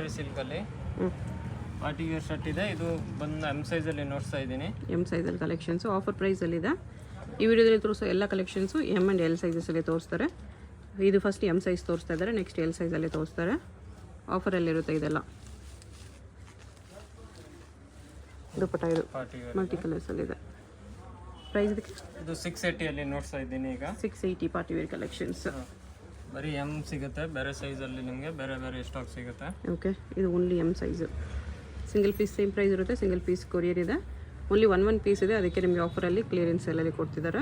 ಜರಿ ಸಿಲ್ಕಲ್ಲಿ party wear shirt ಇದೆ. ಇದು ಬಂದು ಎಮ್ ಸೈಜಲ್ಲಿ ನೋಡ್ತಾ ಇದ್ದೀನಿ. ಎಮ್ ಸೈಜಲ್ಲಿ ಕಲೆಕ್ಷನ್ಸು ಆಫರ್ ಪ್ರೈಸಲ್ಲಿದೆ. ಈ ವಿಡಿಯೋದಲ್ಲಿ ತೋರಿಸೋ ಎಲ್ಲ ಕಲೆಕ್ಷನ್ಸು ಎಮ್ ಆ್ಯಂಡ್ ಎಲ್ ಸೈಜಸಲ್ಲಿ ತೋರಿಸ್ತಾರೆ. ಇದು ಫಸ್ಟ್ ಎಮ್ ಸೈಜ್ ತೋರಿಸ್ತಾ ಇದ್ದಾರೆ, ನೆಕ್ಸ್ಟ್ ಎಲ್ ಸೈಜಲ್ಲಿ ತೋರಿಸ್ತಾರೆ. ಆಫರಲ್ಲಿರುತ್ತೆ ಇದೆಲ್ಲ. ದುಪ್ಪಟ್ಟ ಇದು ಪಾರ್ಟಿ ವೇರ್ ಮಲ್ಟಿ ಕಲರ್ಸಲ್ಲಿದೆ. ಪ್ರೈಸ್ ಇದಕ್ಕೆ ಇದು 680 ನೋಡ್ತಾ ಇದ್ದೀನಿ ಈಗ. 680 ಪಾರ್ಟಿ ವೇರ್ ಕಲೆಕ್ಷನ್ಸ್. ಬರೀ ಎಮ್ ಸಿಗುತ್ತೆ, ಬೇರೆ ಸೈಜಲ್ಲಿ ನಿಮಗೆ ಬೇರೆ ಬೇರೆ ಸ್ಟಾಕ್ ಸಿಗುತ್ತೆ. ಓಕೆ, ಇದು only M size. Single piece same price ಇರುತ್ತೆ. ಸಿಂಗಲ್ ಪೀಸ್ ಕೊರಿಯರ್ ಇದೆ. ಓನ್ಲಿ ಒನ್ ಪೀಸ್ ಇದೆ, ಅದಕ್ಕೆ ನಿಮಗೆ ಆಫರಲ್ಲಿ ಕ್ಲಿಯರೆನ್ಸ್ ಎಲ್ಲಲ್ಲಿ ಕೊಡ್ತಿದ್ದಾರೆ.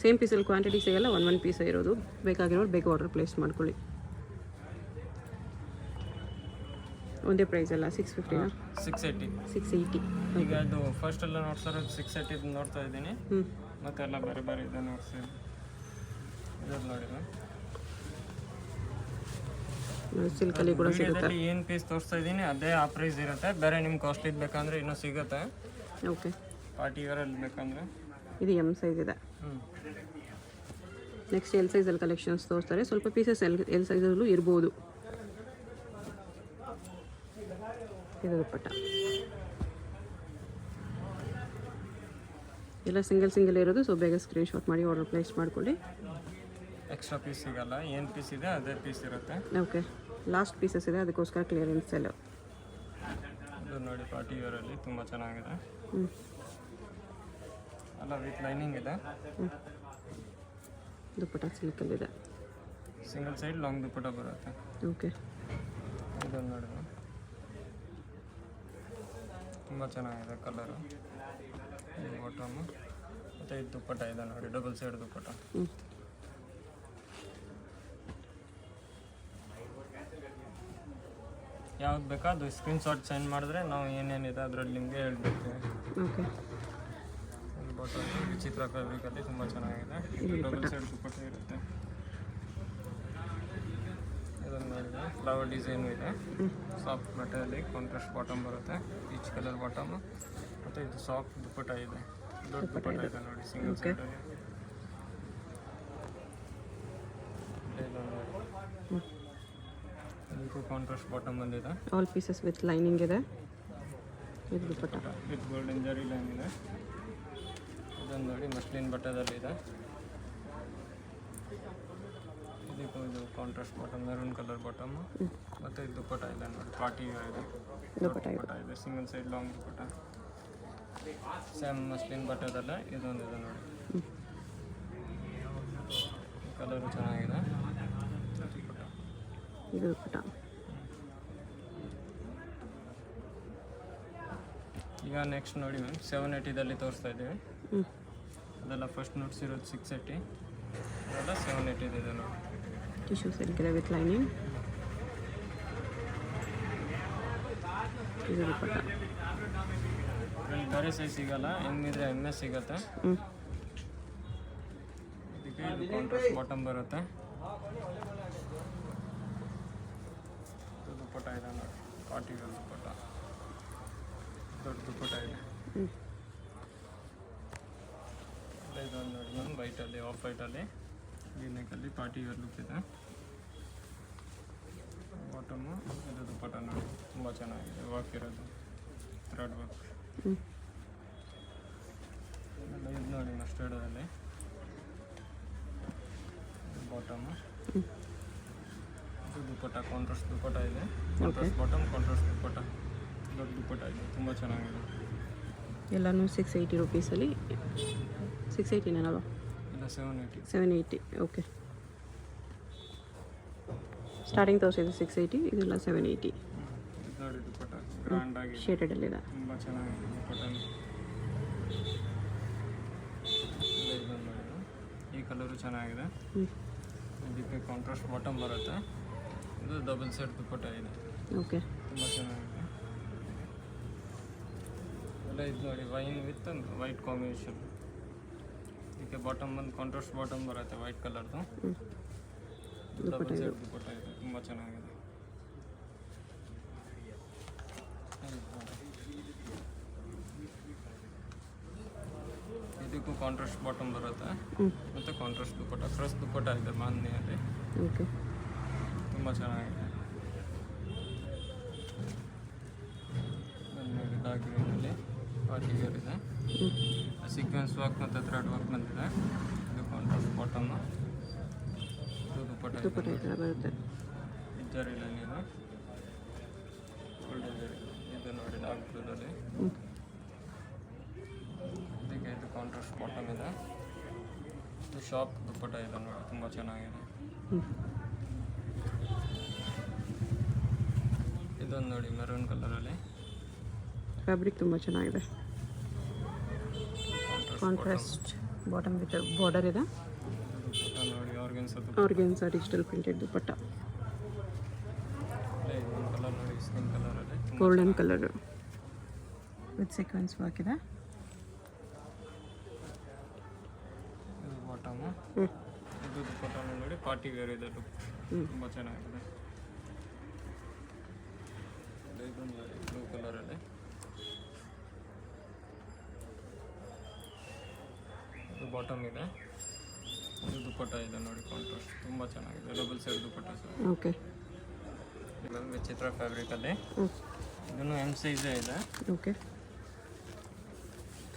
ಸೇಮ್ ಪೀಸಲ್ಲಿ ಕ್ವಾಂಟಿಟಿ ಸಿಗಲ್ಲ, ಒನ್ ಪೀಸೇ ಇರೋದು. ಬೇಕಾಗಿರೋರು ಬೇಗ ಆರ್ಡರ್ ಪ್ಲೇಸ್ ಮಾಡ್ಕೊಳ್ಳಿ. ಒಂದೇ ಪ್ರೈಸ್ ಅಲ್ಲ, 650 680. ಈಗ ಅದು ಫಸ್ಟ್ ಎಲ್ಲ ನೋಡ್ತಾ ಇರೋದು 680 ನೋಡ್ತಾ ಇದ್ದೀನಿ. ಮತ್ತೆ ಎಲ್ಲ ಬೇರೆ ಬೇರೆ ಇದೆ ನೋಡ್ತಾ ಇದ್ದೀನಿ. ನೋಡಿ ಸಿಲ್ಕಲ್ಲಿ ಕೂಡ ಸಿಗುತ್ತೆ. ಏನು ಪೀಸ್ ತೋರಿಸ್ತಾ ಇದ್ದೀನಿ ಅದೇ ಆ ಪ್ರೈಸ್ ಇರುತ್ತೆ. ಬೇರೆ ನಿಮ್ಗೆ ಕಾಸ್ಟ್ಲಿ ಬೇಕಂದ್ರೆ ಇನ್ನೂ ಸಿಗುತ್ತೆ. ಓಕೆ, ಪಾರ್ಟಿ ವೇರಲ್ಲಿ ಬೇಕಂದ್ರೆ ಇದು ಎಮ್ ಸೈಜ್ ಇದೆ. ನೆಕ್ಸ್ಟ್ ಎಲ್ ಸೈಜಲ್ಲಿ ಕಲೆಕ್ಷನ್ಸ್ ತೋರಿಸ್ತಾರೆ. ಸ್ವಲ್ಪ ಪೀಸಸ್ ಎಲ್ ಸೈಜಲ್ಲೂ ಇರ್ಬೋದು. ಇದು ದುಪ್ಪಟ್ಟ ಎಲ್ಲ ಸಿಂಗಲ್ ಇರೋದು. ಸೊ ಬೇಗ ಸ್ಕ್ರೀನ್ಶಾಟ್ ಮಾಡಿ ಆರ್ಡರ್ ಪ್ಲೇಸ್ ಮಾಡ್ಕೊಳ್ಳಿ. ಎಕ್ಸ್ಟ್ರಾ ಪೀಸ್ ಸಿಗಲ್ಲ, ಏನು ಪೀಸ್ ಇದೆ ಅದೇ ಪೀಸ್ ಇರುತ್ತೆ. ಓಕೆ, ಲಾಸ್ಟ್ ಪೀಸಸ್ ಇದೆ, ಅದಕ್ಕೋಸ್ಕರ ಕ್ಲಿಯರೆನ್ಸ್ ಎಲ್ಲ. ಇದು ನೋಡಿ ಪಾರ್ಟಿ ವೇರಲ್ಲಿ ತುಂಬ ಚೆನ್ನಾಗಿದೆ. ಅಲ್ಲ ವಿತ್ ಲೈನಿಂಗ್ ಇದೆ. ದುಪ್ಪಟ್ಟ ಸಿಲ್ಕಲ್ಲಿದೆ. ಸಿಂಗಲ್ ಸೈಡ್ ಲಾಂಗ್ ದುಪ್ಪಟ್ಟ ಬರುತ್ತೆ. ಓಕೆ, ಇದೊಂದು ನೋಡಿ ತುಂಬ ಚೆನ್ನಾಗಿದೆ ಕಲರು. ಇದು ಬಾಟಮು ಮತ್ತು ಇದು ದುಪ್ಪಟ್ಟ ಇದೆ ನೋಡಿ, ಡಬಲ್ ಸೈಡ್ ದುಪ್ಪಟ್ಟ. ಯಾವ್ದು ಬೇಕಾ ಅದು ಸ್ಕ್ರೀನ್ಶಾಟ್ ಸೆಂಡ್ ಮಾಡಿದ್ರೆ ನಾವು ಏನೇನಿದೆ ಅದರಲ್ಲಿ ನಿಮಗೆ ಹೇಳ್ಬೇಕು. ಓಕೆ, ಬಾಟಲ್ ವಿಚಿತ್ರ ಫ್ಯಾಬ್ರಿಕಲ್ಲಿ ತುಂಬ ಚೆನ್ನಾಗಿದೆ. ಡಬಲ್ ಸೈಡ್ ದುಪ್ಪಟ್ಟ ಇರುತ್ತೆ. ಇದನ್ನು ನೋಡಿದರೆ ಫ್ಲವರ್ ಡಿಸೈನು ಇದೆ. ಸಾಫ್ಟ್ ಮೆಟೀರಿಯಲಿ ಕಾಂಟ್ರಾಸ್ಟ್ ಬಾಟಮ್ ಬರುತ್ತೆ, ಪೀಚ್ ಕಲರ್ ಬಾಟಮ್. ಮತ್ತು ಇದು ಸಾಫ್ಟ್ ದುಪ್ಪಟ್ಟ ಇದೆ, ದೊಡ್ಡ ದುಪ್ಪಟ್ಟ ಇದೆ ನೋಡಿ, ಸಿಂಗಲ್ ಸೈಡಲ್ಲಿ. ಇದಕ್ಕೂ ಕಾಂಟ್ರಾಸ್ಟ್ ಬಾಟಮ್ ಬಂದಿದೆ. ಆಲ್ ಪೀಸಸ್ ವಿತ್ ಲೈನಿಂಗ್ ಇದೆ. ಇದು ದುಪ್ಪಟ್ಟ ವಿತ್ ಗೋಲ್ಡನ್ ಜರಿ ಲೈನ್ ಇದೆ. ಇದನ್ನು ನೋಡಿ ಮಸ್ಲಿನ್ ಬಟ್ಟದಲ್ಲಿದೆ. ಇದಕ್ಕೂ ಇದು contrast bottom, maroon colour bottom. ಮತ್ತು ಇದು ದುಪ್ಪಟ್ಟ ಇದೆ ನೋಡಿ, ಪಾರ್ಟಿ ಇದೆ. ದುಪ್ಪಟ್ಟ ಇದೆ, ಸಿಂಗಲ್ ಸೈಡ್ ಲಾಂಗ್ ದುಪ್ಪಟ್ಟ. ಸೇಮ್ ಮಸ್ಲಿನ್ ಬಟ್ಟದಲ್ಲ ಇದೊಂದು ಇದೆ ನೋಡಿ. ಕಲರು ಚೆನ್ನಾಗಿದೆ. ಇದು ದುಪ್ಪಟ್ಟ. ಈಗ ನೆಕ್ಸ್ಟ್ ನೋಡಿ ಮ್ಯಾಮ್ 780 ತೋರಿಸ್ತಾ ಇದ್ದೀವಿ. ಅದೆಲ್ಲ ಫಸ್ಟ್ ನೋಟ್ಸ್ ಇರೋದು 680, ಅದೆಲ್ಲ 780 ಇದೆ ನೋಡಿ. ಟಿಶ್ಯೂ ಸಿಲ್ಕ್ ಇದೆ ವಿತ್ ಲೈನಿಂಗ್. ಇದು ದುಪ್ಪಟ್ಟ. ಬೇರೆ ಸೈಜ್ ಸಿಗಲ್ಲ, ಎಮ್ಮಿದ್ರೆ ಎಮ್ಮೆ ಸಿಗುತ್ತೆ. ಇದಕ್ಕೆ ಇದು ಕಾಂಟ್ರಾಸ್ಟ್ ಬಾಟಮ್ ಬರುತ್ತೆ. ದುಪ್ಪಟ್ಟ ಇದೆ ನೋಡಿ, ಪಾರ್ಟಿ ವೇರ್ ದುಪ್ಪಟ್ಟ, ದೊಡ್ಡ ದುಪ್ಪಟ್ಟ ಇದೆ. ಇದೊಂದು ನೋಡಿ ಮ್ಯಾಮ್ ವೈಟಲ್ಲಿ, ಆಫ್ ವೈಟಲ್ಲಿ ನೆಕ್ಕಲ್ಲಿ ಪಾರ್ಟಿ ವೇರ್ ಲುಕ್ ಇದೆ. ಬಾಟಮು ಇದು ದುಪ್ಪಟ್ಟ ನೋಡಿ, ತುಂಬ ಚೆನ್ನಾಗಿದೆ. ವರ್ಕ್ ಇರೋದು ಥ್ರೆಡ್ ವರ್ಕ್. ಇದು ನೋಡಿ ಮಸ್ಟರ್ಡಲ್ಲಿ ಬಾಟಮು. ಇದು ದುಪ್ಪಟ್ಟ, ಕಾಂಟ್ರಾಸ್ಟ್ ದುಪ್ಪಟ್ಟ ಇದೆ. ಕಾಂಟ್ರಾಸ್ಟ್ ಬಾಟಮ್, ಕಾಂಟ್ರಾಸ್ಟ್ ದುಪ್ಪಟ್ಟ, ದೊಡ್ಡ ದುಪ್ಪಟ್ಟ ಇದೆ, ತುಂಬ ಚೆನ್ನಾಗಿದೆ. ಎಲ್ಲನೂ 680 ರುಪೀಸಲ್ಲಿ. 680 ಅಲ್ವಾ? ಇಲ್ಲ 780. 780. ಓಕೆ, ಸ್ಟಾರ್ಟಿಂಗ್ ತೋರಿಸಿದ್ದು 680, ಇದೆಲ್ಲ 780. ಇದು ನೋಡಿ ದುಪ್ಪಟ್ಟ ಗ್ರ್ಯಾಂಡ್ ಆಗಿದೆ, ಶೇಡೆಡಲ್ಲಿದೆ, ತುಂಬ ಚೆನ್ನಾಗಿದೆ ದುಪ್ಪಟ್ಟ. ಈ ಕಲರು ಚೆನ್ನಾಗಿದೆ. ಇದಕ್ಕೆ ಕಾಂಟ್ರಾಸ್ಟ್ ಬಾಟಮ್ ಬರುತ್ತೆ. ಇದು ಡಬಲ್ ಸೈಡ್ ದುಪ್ಪಟ್ಟ ಇದೆ. ಓಕೆ, ತುಂಬ ಚೆನ್ನಾಗಿದೆ. ಎಲ್ಲ ಇದು ನೋಡಿ ವೈನ್ ವಿತ್ ವೈಟ್ ಕಾಂಬಿನೇಷನ್. ಇದಕ್ಕೆ ಬಾಟಮ್ ಬಂದು ಕಾಂಟ್ರಾಸ್ಟ್ ಬಾಟಮ್ ಬರುತ್ತೆ ವೈಟ್ ಕಲರ್ದು. ಡಬಲ್ ಸೈಡ್ ದುಪ್ಪಟ್ಟ ಇದೆ, ತುಂಬ ಚೆನ್ನಾಗಿದೆ. ಇದಕ್ಕೂ ಕಾಂಟ್ರಾಸ್ಟ್ ಬಾಟಮ್ ಬರುತ್ತೆ ಮತ್ತು ಕಾಂಟ್ರಾಸ್ಟ್ ದುಪ್ಪಟ್ಟ, ಕ್ರಸ್ ದುಪ್ಪಟ್ಟ ಇದೆ ಮಾನ್ಯಲ್ಲಿ. ಓಕೆ, ತುಂಬ ಚೆನ್ನಾಗಿದೆ. ಡಾರ್ಕ್ ಗ್ರೀನಲ್ಲಿ ಪಾರ್ಟಿ ವೇರ್ ಇದೆ. ಸೀಕ್ವೆನ್ಸ್ ವರ್ಕ್ ಮತ್ತು ಥ್ರೆಡ್ ವರ್ಕ್ ಬಂದಿದೆ. ಇದು ಕಾಂಟ್ರಾಸ್ಟ್ ಬಾಟಮ್, ಇದು ದುಪ್ಪಟ್ಟ ದುಪ್ಪಟ್ಟ ಈ ಥರ ಬರುತ್ತೆ. ಇಜ್ಜರಿ ಲೈನ್ ಇದು ಫುಲ್ ಡಿಸೈನ್. ಇದು ನೋಡಿ ಡಾರ್ಕ್ ಬ್ಲೂನಲ್ಲಿ. ಇದಕ್ಕೆ ಇದು ಕಾಂಟ್ರಾಸ್ಟ್ ಬಾಟಮ್ ಇದೆ. ಇದು ಶಾಪ್ ದುಪ್ಪಟ್ಟ ಇದೆ ನೋಡಿ, ತುಂಬ ಚೆನ್ನಾಗಿದೆ. ಇದೊಂದು ನೋಡಿ ಮೆರೂನ್ ಕಲರಲ್ಲಿ ಫ್ಯಾಬ್ರಿಕ್ ತುಂಬ ಚೆನ್ನಾಗಿದೆ. ಕಾಂಟ್ರಾಸ್ಟ್ ಬಾಟಮ್ ವಿತ್ ಬಾರ್ಡರ್ ಇದೆ. ದುಪ್ಪಟ್ಟ ನೋಡಿ ಆರ್ಗೆನ್ಸಾ ಡಿಜಿಟಲ್ ಪ್ರಿಂಟೆಡ್ ದುಪ್ಪಟ್ಟ. ಇದೊಂದು ಕಲರ್ ನೋಡಿ ಸ್ಕಿನ್ ಕಲರಲ್ಲಿ golden colour with sequence work ಇದೆ. ಇದು ಬಾಟಮು. ಇದು ದುಪ್ಪಟ್ಟ ನೋಡಿ ಪಾರ್ಟಿ ವೇರ್ ಇದೆ ಲುಕ್, ತುಂಬ ಚೆನ್ನಾಗಿದೆ. ಇದೊಂದು ನೋಡಿ ಬ್ಲೂ ಕಲರಲ್ಲಿ. ಇದು ಬಾಟಮ್ ಇದೆ. ಇದು ದುಪ್ಪಟ್ಟ ಇದೆ ನೋಡಿ ಕಾಂಟ್ರಾಸ್ಟ್, ತುಂಬ ಚೆನ್ನಾಗಿದೆ. ಡಬಲ್ ಸೈಡ್ ದುಪ್ಪಟ್ಟ ಸರ್. ಓಕೆ. ಇದೊಂದು ವಿಚಿತ್ರ ಫ್ಯಾಬ್ರಿಕಲ್ಲಿ. ಇದನ್ನು ಎಮ್ ಸೈಜೇ ಇದೆ. ಓಕೆ.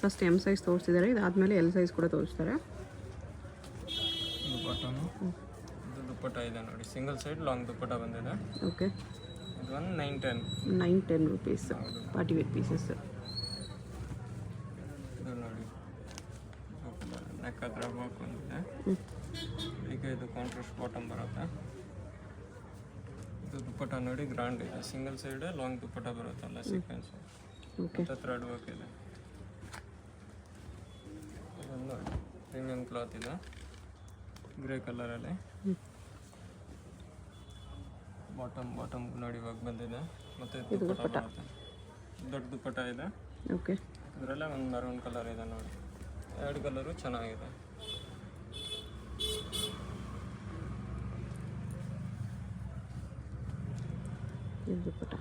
ಫಸ್ಟ್ ಎಮ್ ಸೈಜ್ ತೋರಿಸಿದ್ದಾರೆ, ಇದಾದಮೇಲೆ ಎಲ್ ಸೈಜ್ ಕೂಡ ತೋರಿಸ್ತಾರೆ. ಇದು ಬಾಟಮು. ಇದು ದುಪ್ಪಟ್ಟ ಇದೆ ನೋಡಿ, ಸಿಂಗಲ್ ಸೈಡ್ ಲಾಂಗ್ ದುಪ್ಪಟ್ಟ ಬಂದಿದೆ. ಓಕೆ. ಇದು ಒಂದು 910. 910 rupees ಪಾರ್ಟಿ ವೇರ್ ಪೀಸಸ್. ಇದು ನೋಡಿ ನೆಕ್ ಹತ್ರ ವರ್ಕ್ ಬಂದಿದೆ. ಈಗ ಇದು ಕಾಂಟ್ರಾಸ್ಟ್ ಬಾಟಮ್ ಬರುತ್ತೆ. ಇದು ದುಪ್ಪಟ್ಟ ನೋಡಿ ಗ್ರ್ಯಾಂಡ್ ಇದೆ, ಸಿಂಗಲ್ ಸೈಡ್ ಲಾಂಗ್ ದುಪ್ಪಟ್ಟ ಬರುತ್ತಲ್ಲ ಸೀಕ್ವೆನ್ಸ್ ಓಕೆ. ಮತ್ತು ಥ್ರೆಡ್ ವರ್ಕ್ ಇದೆ. ಇದೊಂದು ನೋಡಿ ಪ್ರೀಮಿಯಂ ಕ್ಲಾತ್ ಇದೆ, ಗ್ರೇ ಕಲರಲ್ಲಿ. ಬಾಟಮ್ ನೋಡಿ ವರ್ಕ್ ಬಂದಿದೆ. ಮತ್ತು ದುಪ್ಪಟ್ಟ ಬರುತ್ತೆ, ದೊಡ್ಡ ದುಪ್ಪಟ್ಟ ಇದೆ. ಓಕೆ. ಇದರಲ್ಲೇ ಒಂದು ಮೆರೂನ್ ಕಲರ್ ಇದೆ ನೋಡಿ, ಎರಡು ಕಲರು ಚೆನ್ನಾಗಿದೆ. ಇದು ದುಪ್ಪಟ್ಟ.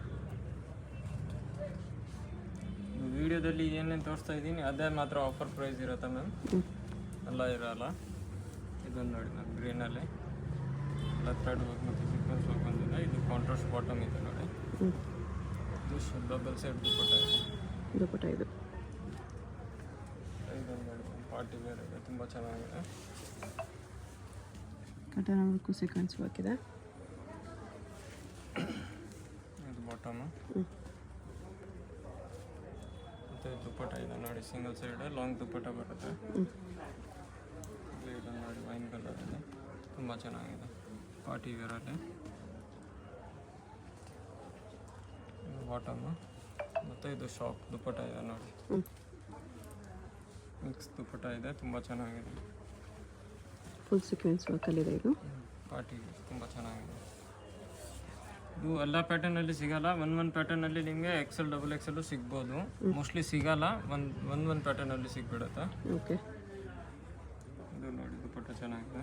ವಿಡಿಯೋದಲ್ಲಿ ಏನೇನು ತೋರಿಸ್ತಾ ಇದ್ದೀನಿ ಅದೇ ಮಾತ್ರ ಆಫರ್ ಪ್ರೈಸ್ ಇರುತ್ತೆ ಮ್ಯಾಮ್, ಎಲ್ಲ ಇರೋಲ್ಲ. ಇದೊಂದು ನೋಡಿ ಮ್ಯಾಮ್ ಗ್ರೀನಲ್ಲಿ ಎಲ್ಲ ಥ್ರೆಡ್ ವರ್ಕ್ ಮತ್ತು ಸೀಕ್ವೆನ್ಸ್ ವರ್ಕ್ ಬಂದಿದೆ. ಇದು ಕಾಂಟ್ರಾಸ್ಟ್ ಬಾಟಮ್ ಇದೆ ನೋಡಿ. ಇದು ಡಬಲ್ ಸೈಡ್ ದುಪ್ಪಟ್ಟ ಇದೆ. ದುಪ್ಪಟ್ಟ ಇದು ಇದೊಂದು ನೋಡಿ ಪಾರ್ಟಿ ವೇರ್ ಇದೆ, ತುಂಬ ಚೆನ್ನಾಗಿದೆ. ಕಟನ್ ವರ್ಕು ಸೀಕ್ವೆನ್ಸ್ ವರ್ಕ್ ಇದೆ. ಇದು ಬಾಟಮು. ಮತ್ತು ದುಪ್ಪಟ್ಟ ಇದೆ ನೋಡಿ, ಸಿಂಗಲ್ ಸೈಡ್ ಲಾಂಗ್ ದುಪ್ಪಟ್ಟ ಬರುತ್ತೆ. ಇದೊಂದು ನೋಡಿ ವೈನ್ ಕಲರ್ ಇದೆ, ತುಂಬ ಚೆನ್ನಾಗಿದೆ ಪಾರ್ಟಿ ವೇರಲ್ಲಿ. ಇದು ಬಾಟಮು. ಮತ್ತು ಇದು ಶಾಪ್ ದುಪ್ಪಟ್ಟ ಇದೆ ನೋಡಿ, ಮಿಕ್ಸ್ ದುಪ್ಪಟ್ಟ ಇದೆ, ತುಂಬ ಚೆನ್ನಾಗಿದೆ. ಫುಲ್ ಸೀಕ್ವೆನ್ಸ್ ವರ್ಕಲ್ಲಿದೆ ಇದು. ಪಾರ್ಟಿ ತುಂಬ ಚೆನ್ನಾಗಿದೆ. ಇದು ಎಲ್ಲ ಪ್ಯಾಟರ್ನಲ್ಲಿ ಸಿಗಲ್ಲ, ಒಂದು ಪ್ಯಾಟರ್ನಲ್ಲಿ ನಿಮಗೆ XL XXL ಸಿಗ್ಬೋದು, ಮೋಸ್ಟ್ಲಿ ಸಿಗಲ್ಲ. ಒಂದು ಪ್ಯಾಟರ್ನಲ್ಲಿ ಸಿಗ್ಬಿಡುತ್ತೆ. ಓಕೆ. ಇದು ನೋಡಿ ದುಪ್ಪಟ್ಟ ಚೆನ್ನಾಗಿದೆ.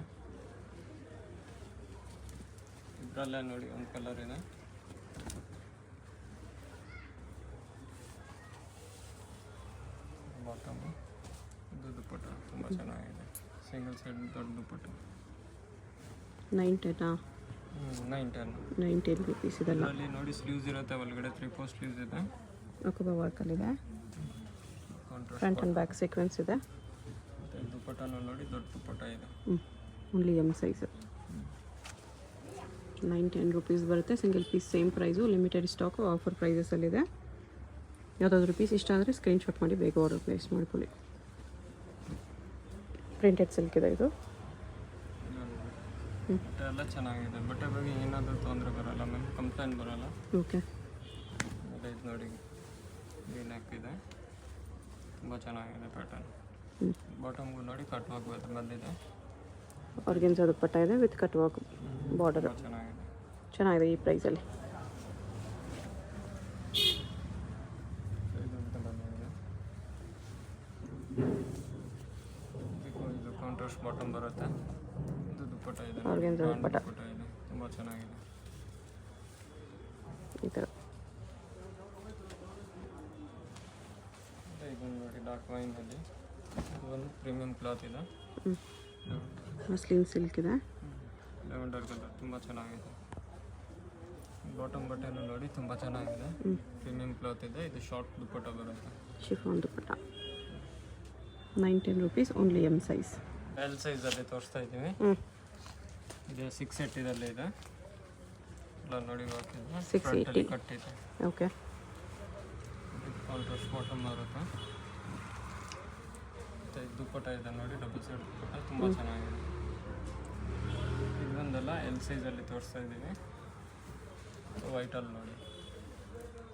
ಇದರಲ್ಲೇ ನೋಡಿ ಒಂದು ಕಲರ್ ಇದೆ. ಬಾಟಮು. ಇದು ದುಪ್ಪಟ್ಟ ತುಂಬ ಚೆನ್ನಾಗಿದೆ, ಸಿಂಗಲ್ ಸೈಡ್ ದೊಡ್ಡ ದುಪ್ಪಟ್ಟ. 910 910 rupees ಇದೆಲ್ಲ. ಇದರಲ್ಲಿ ನೋಡಿ ಸ್ಲೀವ್ಸ್ ಇರುತ್ತೆ, ಒಳಗಡೆ 3/4 ಸ್ಲೀವ್ಸ್ ಇದೆ. ಅಕಬಾ ವರ್ಕಲ್ಲಿದೆ. Contrast front and back sequence ಇದೆ. ಮತ್ತು ದುಪ್ಪಟ್ಟನೂ ನೋಡಿ ದೊಡ್ಡ ದುಪ್ಪಟ್ಟ ಇದೆ. Only M size. 910 rupees ಬರುತ್ತೆ. Single piece same price, limited stock, offer ಪ್ರೈಸಸಲ್ಲಿದೆ. ಯಾವುದಾದ್ರೂ ಪೀಸ್ ಇಷ್ಟ ಆದರೆ ಸ್ಕ್ರೀನ್ಶಾಟ್ ಮಾಡಿ ಬೇಗ ಆರ್ಡರ್ ಪ್ಲೇಸ್ ಮಾಡ್ಕೊಳ್ಳಿ. ಪ್ರಿಂಟೆಡ್ ಸಿಲ್ಕ್ ಇದೆ ಇದು. ಬಟ್ಟೆ ಎಲ್ಲ ಚೆನ್ನಾಗಿದೆ, ಬಟ್ಟೆ ಬಗ್ಗೆ ಏನಾದರೂ ತೊಂದರೆ ಬರೋಲ್ಲ ಮ್ಯಾಮ್, ಕಂಪ್ಲೇಂಟ್ ಬರೋಲ್ಲ. ಓಕೆ. ಆಮೇಲೆ ಇದು ನೋಡಿ ಈ ನೆಕ್ ಇದೆ, ತುಂಬ ಚೆನ್ನಾಗಿದೆ ಪ್ಯಾಟರ್ನ್. ಬಾಟಮ್ಗೂ ನೋಡಿ ಕಟ್ ವರ್ಕ್ ಬಂದಿದೆ. ಆರ್ಗೆನ್ಸಾ ದುಪ್ಪಟ್ಟ ಇದೆ ವಿತ್ ಕಟ್ ವರ್ಕ್ ಬಾರ್ಡರ್. ಚೆನ್ನಾಗಿದೆ ಈ ಪ್ರೈಸಲ್ಲಿ. ಇದು ಕಾಂಟ್ರಾಸ್ಟ್ ಬಾಟಮ್ ಬರುತ್ತೆ. ಇದು ದುಪ್ಪಟ್ಟ ಇದೆ, ಆರ್ಗೆನ್ಸಾ ದುಪ್ಪಟ್ಟ ಇದೆ, ತುಂಬ ಚೆನ್ನಾಗಿದೆ. ಈ ಥರ ಇದೊಂದು ನೋಡಿ ಡಾರ್ಕ್ ವೈನಲ್ಲಿ ಒಂದು ಪ್ರೀಮಿಯಂ ಕ್ಲಾತ್ ಇದೆ. ಮಸ್ಲಿನ್ ಸಿಲ್ಕ್ ಇದೆ. ಲೆವೆಂಡರ್ ಕಲರ್ ತುಂಬ ಚೆನ್ನಾಗಿದೆ. ಬಾಟಮ್ ಬಟ್ಟೆನೂ ನೋಡಿ ತುಂಬ ಚೆನ್ನಾಗಿದೆ, ಪ್ರೀಮಿಯಂ ಕ್ಲಾತ್ ಇದೆ. ಇದು ಶಾರ್ಟ್ ದುಪ್ಪಟ್ಟ ಬರುತ್ತೆ, chiffon dupatta. 19 rupees only M size. L ಸೈಜಲ್ಲಿ ತೋರಿಸ್ತಾ ಇದ್ದೀವಿ. ಇದು 680 ಇದೆ. ಎಲ್ಲ ನೋಡಿ ಹಾಕಿದ್ರೆ 680 ಕಟ್ಟಿದೆ. ಓಕೆ. ಕಾಂಟ್ರಾಸ್ಟ್ ಬಾಟಮ್ ಬರುತ್ತೆ. ಮತ್ತು ಇದು ದುಪ್ಪಟ್ಟ ಇದೆ ನೋಡಿ, ಡಬಲ್ ಸೈಡ್ ದುಪ್ಪಟ್ಟ ತುಂಬ ಚೆನ್ನಾಗಿದೆ. ಇದೊಂದೆಲ್ಲ ಎಲ್ ಸೈಜಲ್ಲಿ ತೋರಿಸ್ತಾ ಇದ್ದೀವಿ. ವೈಟಲ್ಲಿ ನೋಡಿ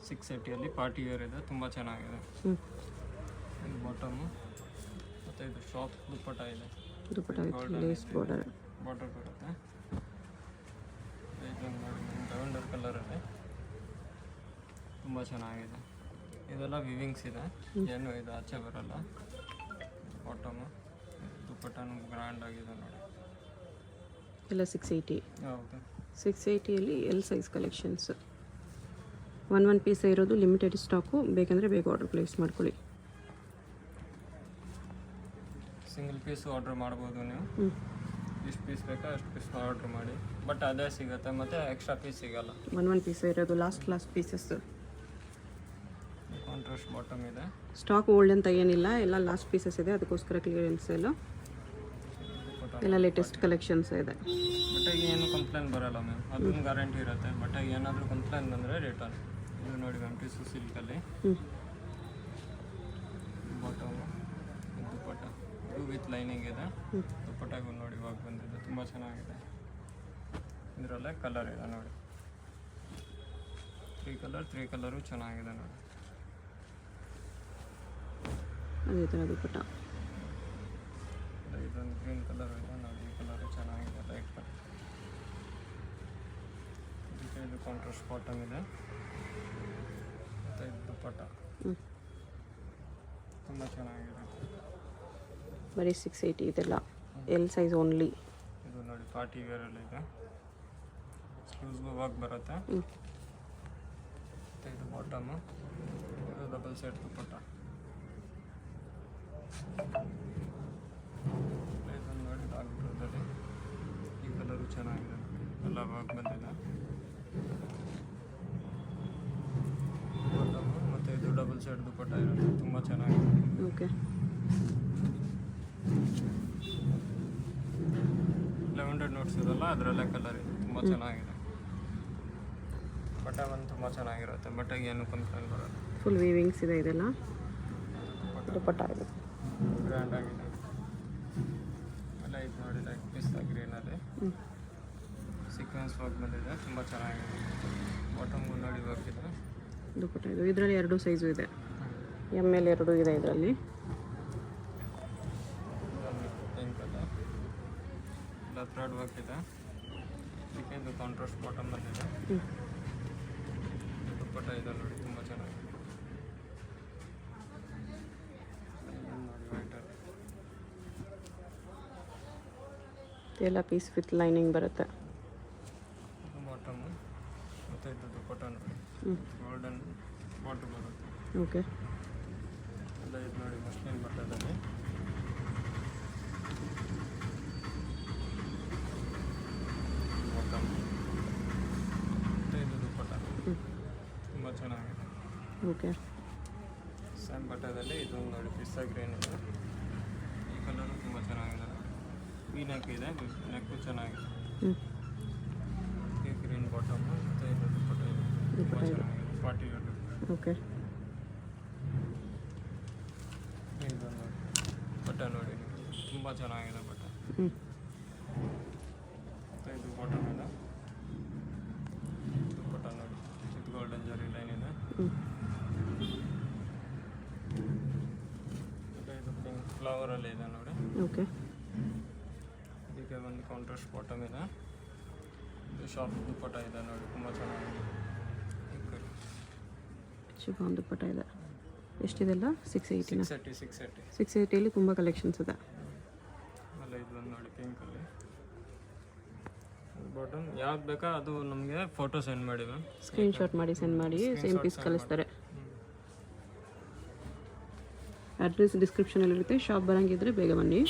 680 ಪಾರ್ಟಿ ವೇರ್ ಇದೆ, ತುಂಬ ಚೆನ್ನಾಗಿದೆ. ಇದು ಬಾಟಮು. ಮತ್ತು ಇದು ಶಾರ್ಟ್ ದುಪ್ಪಟ್ಟ ಇದೆ, ದುಪ್ಪಟ್ಟ ವಿತ್ ಲೇಸ್ ಬಾರ್ಡರ್ ಬರುತ್ತೆ. ಇದೊಂದು ನೋಡಿ ಲ್ಯಾವೆಂಡರ್ ಕಲರಲ್ಲಿ ತುಂಬ ಚೆನ್ನಾಗಿದೆ. ಇದೆಲ್ಲ ವಿವಿಂಗ್ಸ್ ಇದೆ, ಏನು ಇದು ಆಚೆ ಬರಲ್ಲ. ಬಾಟಮು ದುಪ್ಪಟ್ಟನು ಗ್ರ್ಯಾಂಡ್ ಆಗಿದೆ ನೋಡಿ. ಎಲ್ಲ 680. ಹೌದು, 680ಯಲ್ಲಿ ಎಲ್ ಸೈಜ್ ಕಲೆಕ್ಷನ್ಸ್. 1 ಪೀಸ್ ಇರೋದು, ಲಿಮಿಟೆಡ್ ಸ್ಟಾಕು. ಬೇಕಂದರೆ ಬೇಗ ಆರ್ಡರ್ ಪ್ಲೇಸ್ ಮಾಡ್ಕೊಳ್ಳಿ. ಸಿಂಗಲ್ ಪೀಸು ಆರ್ಡ್ರ್ ಮಾಡ್ಬೋದು ನೀವು. ಎಷ್ಟು ಪೀಸ್ ಬೇಕೋ ಅಷ್ಟು ಪೀಸ್ ಆರ್ಡ್ರ್ ಮಾಡಿ, ಬಟ್ ಅದೇ ಸಿಗುತ್ತೆ, ಮತ್ತು ಎಕ್ಸ್ಟ್ರಾ ಪೀಸ್ ಸಿಗಲ್ಲ. 1 ಪೀಸ್ ಇರೋದು ಲಾಸ್ಟ್ ಪೀಸಸ್. ಕಾಂಟ್ರಾಸ್ಟ್ ಬಾಟಮ್ ಇದೆ. ಸ್ಟಾಕ್ ಓಲ್ಡ್ ಅಂತ ಏನಿಲ್ಲ, ಎಲ್ಲ ಲಾಸ್ಟ್ ಪೀಸಸ್ ಇದೆ, ಅದಕ್ಕೋಸ್ಕರ ಕ್ಲಿಯರೆನ್ಸ್ ಎಲ್ಲ ಲೇಟೆಸ್ಟ್ ಕಲೆಕ್ಷನ್ಸ್ ಇದೆ. ಬಟ್ಟೆಗೆ ಏನು ಕಂಪ್ಲೇಂಟ್ ಬರಲ್ಲ ಮ್ಯಾಮ್, ಅದೊಂದು ಗ್ಯಾರಂಟಿ ಇರುತ್ತೆ. ಬಟ್ಟೆಗೆ ಏನಾದರೂ ಕಂಪ್ಲೇಂಟ್ ಬಂದರೆ ರಿಟರ್ನ್. ಇದು ನೋಡಿ ಮ್ಯಾಮ್, ಟಿಸು ಸಿಲ್ಕಲ್ಲಿ ಬಾಟಮು, ದುಪ್ಪಟ್ಟ ಇದು ವಿತ್ ಲೈನಿಂಗ್ ಇದೆ. ದುಪ್ಪಟ್ಟಾಗೂ ನೋಡಿ ಇವಾಗ ಬಂದಿದೆ, ತುಂಬ ಚೆನ್ನಾಗಿದೆ. ಇದರಲ್ಲೇ ಕಲರ್ ಇದೆ ನೋಡಿ, 3 ಕಲರು ಚೆನ್ನಾಗಿದೆ ನೋಡಿ. ಅದೇ ಥರ ದುಪ್ಪಟ್ಟ. ಇದೊಂದು ಗ್ರೀನ್ ಕಲರ್ ಇದೆ ನೋಡಿ, ಈ ಕಲರು ಚೆನ್ನಾಗಿದೆ, ಲೈಟ್ ಕಲರ್. ಇದಕ್ಕೆ ಇದು ಕಾಂಟ್ರಾಸ್ಟ್ ಬಾಟಮ್ ಇದೆ. ಮತ್ತು ಇದು ದುಪ್ಪಟ್ಟ ತುಂಬ ಚೆನ್ನಾಗಿದೆ. ಬರೀ 680 ಇದೆಲ್ಲ ಎಲ್ ಸೈಜ್ ಓನ್ಲಿ. ಇದು ನೋಡಿ ಪಾರ್ಟಿ ವೇರಲ್ಲಿ ಇದೆ, ಸ್ಲೂಸ್ಗೂ ವರ್ಕ್ ಬರುತ್ತೆ. ಮತ್ತು ಇದು ಬಾಟಮು, ಇದು ಡಬಲ್ ಸೈಡ್ ದುಪ್ಪಟ್ಟ. ಇದನ್ನು ನೋಡಿ ಡಾಕ್ಟ್ರದಲ್ಲಿ ಈ ಕಲರು ಚೆನ್ನಾಗಿದೆ, ಎಲ್ಲ ವರ್ಕ್ ಬಂದಿದೆ. ಬಾಟಮು ಮತ್ತು ಇದು ಡಬಲ್ ಸೈಡ್ ದುಪ್ಪಟ್ಟ ಇರುತ್ತೆ, ತುಂಬ ಚೆನ್ನಾಗಿದೆ. ಓಕೆ. ಲೆವೆಂಡರ್ ನೋಟ್ಸ್ ಇದೆಲ್ಲ ಅದರಲ್ಲೇ ಕಲರ್ ಇದೆ, ತುಂಬ ಚೆನ್ನಾಗಿದೆ. ಬಟ್ಟೆ ಒಂದು ತುಂಬ ಚೆನ್ನಾಗಿರುತ್ತೆ, ಬಟ್ಟೆಗೆ ಏನು ಕಂಪ್ಲೇಂಟ್ ಬರೋಲ್ಲ. ಫುಲ್ ವೀವಿಂಗ್ಸ್ ಇದೆ, ಇದೆಲ್ಲ ದುಪ್ಪಟ್ಟ ಇದೆ, ಗ್ರ್ಯಾಂಡ್ ಆಗಿದೆ. ಎಲ್ಲ ಇದು ನೋಡಿ ಲೈಕ್ ಪಿಸ್ತಾ ಗ್ರೀನಲ್ಲಿ ಸೀಕ್ವೆನ್ಸ್ ವರ್ಕ್ ಬಂದಿದೆ, ತುಂಬ ಚೆನ್ನಾಗಿದೆ. ಬಾಟಮ್ಗೂ ನೋಡಿ ವರ್ಕ್ ಇದೆ. ದುಪ್ಪಟ್ಟ ಇದು. ಇದರಲ್ಲಿ 2 ಸೈಜು ಇದೆ, ಎಮ್ ಎಲ್ 2 ಇದೆ ಇದರಲ್ಲಿ. ಪಿಂಕ್ ಕಲರ್ ಎಲ್ಲ ಥ್ರೆಡ್ ವರ್ಕ್ ಇದೆ. ಇದಕ್ಕೆ ಇದು ಕಾಂಟ್ರಾಸ್ಟ್ ಬಾಟಮ್ ಬಂದಿದೆ. ದುಪ್ಪಟ್ಟ ಇದೆ ನೋಡಿ, ತುಂಬ ಚೆನ್ನಾಗಿದೆ. ನೋಡಿ ವೈಟಲ್ಲಿ ಎಲ್ಲ ಪೀಸ್ ವಿತ್ ಲೈನಿಂಗ್ ಬರುತ್ತೆ. ಬಾಟಮು ಮತ್ತು ಇದು ದುಪ್ಪಟ್ಟ ನೋಡಿ, ಗೋಲ್ಡನ್ ಬಾಟು ಬರುತ್ತೆ. ಓಕೆ. ಎಲ್ಲ ಇದು ನೋಡಿ ಮಸ್ಲಿನ್ ಬಟ್ಟೆದಲ್ಲಿ ಬಾಟಮ್ ಮತ್ತು ಇದು ದುಪ್ಪಟ್ಟ ತುಂಬ ಚೆನ್ನಾಗಿದೆ. ಓಕೆ. ಸೇಮ್ ಬಟ್ಟೆದಲ್ಲಿ ಇದೊಂದು ನೋಡಿ ಪಿಸ್ತಾ ಗ್ರೀನ್ ಇದೆ, ಈ ಕಲರು ತುಂಬ ಚೆನ್ನಾಗಿದೆ ನೋಡಿ. ಈ ನೆಕ್ ಇದೆ, ನೆಕ್ಕು ಚೆನ್ನಾಗಿದೆ. ಈ ಗ್ರೀನ್ ಬಾಟಮು ಮತ್ತು ಇದು ದುಪ್ಪಟ್ಟ ಇದೆ, ತುಂಬ ಚೆನ್ನಾಗಿದೆ. Party wear. ಓಕೆ. ಇದೊಂದು ಬಟ್ಟೆ ನೋಡಿ, ತುಂಬ ಚೆನ್ನಾಗಿದೆ ಬಟ್ಟೆ. ಮತ್ತು ಇದು ಬಾಟಮ್ ಇದೆ, ದುಪ್ಪಟ್ಟ ನೋಡಿ ವಿತ್ ಗೋಲ್ಡನ್ ಜರಿ ಲೈನ್ ಇದೆ. ಮತ್ತು ಇದು ಪಿಂಕ್ ಫ್ಲವರಲ್ಲಿ ಇದೆ ನೋಡಿ. ಓಕೆ. ಇದಕ್ಕೆ ಒಂದು ಕಾಂಟ್ರಾಸ್ಟ್ ಬಾಟಮ್ ಇದೆ. ಇದು ಶಾರ್ಟ್ ದುಪ್ಪಟ್ಟ ಇದೆ ನೋಡಿ, ತುಂಬ ಚೆನ್ನಾಗಿದೆ. ಶಿಫಾನ್ ದುಪ್ಪಟ್ಟ ಇದೆ. ಎಷ್ಟಿದೆಲ್ಲ? 680. 680. 680ಯಲ್ಲಿ ತುಂಬ ಕಲೆಕ್ಷನ್ಸ್ ಇದೆ. ಆಮೇಲೆ ಇದೊಂದು ನೋಡಿ ಪಿಂಕಲ್ಲಿ ಬಾಟಮ್. ಯಾವ್ದು ಬೇಕಾ ಅದು ನಮಗೆ ಫೋಟೋ ಸೆಂಡ್ ಮಾಡಿ ಮ್ಯಾಮ್, ಸ್ಕ್ರೀನ್ಶಾಟ್ ಮಾಡಿ ಸೆಂಡ್ ಮಾಡಿ, ಸೇಮ್ ಪೀಸ್ ಕಳಿಸ್ತಾರೆ. ಅಡ್ರೆಸ್ ಡಿಸ್ಕ್ರಿಪ್ಷನಲ್ಲಿರುತ್ತೆ. ಶಾಪ್ ಬರೋಂಗಿದ್ರೆ ಬೇಗ ಬನ್ನಿ,